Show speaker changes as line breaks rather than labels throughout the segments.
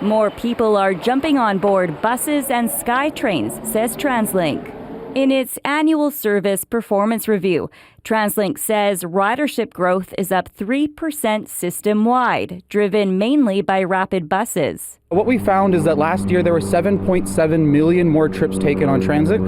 More people are jumping on board buses and SkyTrains, says TransLink. In its annual service performance review, TransLink says ridership growth is up 3% system-wide, driven mainly by rapid buses.
What we found is that last year there were 7.7 million more trips taken on transit.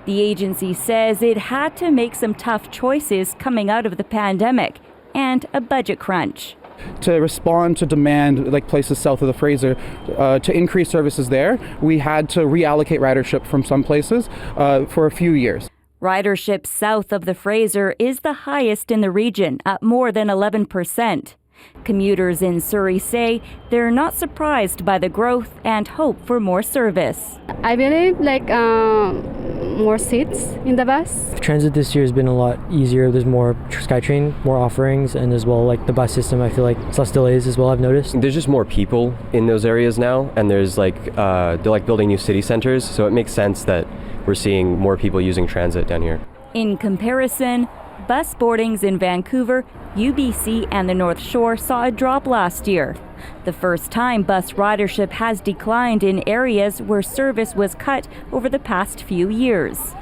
The agency says it had to make some tough choices coming out of the pandemic and a budget crunch.
To respond to demand, like places south of the Fraser, to increase services there, we had to reallocate ridership from some places for a few years.
Ridership south of the Fraser is the highest in the region, up more than 11%. Commuters in Surrey say they're not surprised by the growth and hope for more service.
I believe more seats in the bus.
Transit this year has been a lot easier. There's more SkyTrain, more offerings, and as well the bus system, I feel like it's less delays as well, I've noticed.
There's just more people in those areas now, and there's they're building new city centers, so it makes sense that we're seeing more people using transit down here.
In comparison, bus boardings in Vancouver, UBC and the North Shore saw a drop last year. The first time bus ridership has declined in areas where service was cut over the past few years.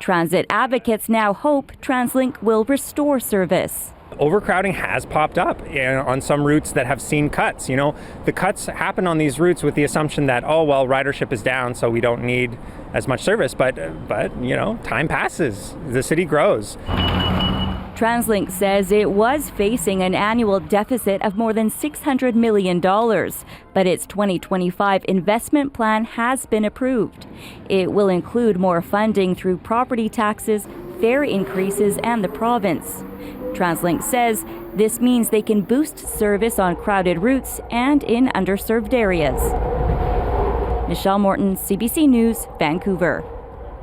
Transit advocates now hope TransLink will restore service.
Overcrowding has popped up on some routes that have seen cuts. You know, the cuts happen on these routes with the assumption that, ridership is down, so we don't need as much service. But time passes. The city grows.
TransLink says it was facing an annual deficit of more than $600 million, but its 2025 investment plan has been approved. It will include more funding through property taxes, fare increases, and the province. TransLink says this means they can boost service on crowded routes and in underserved areas. Michelle Morton, CBC News, Vancouver.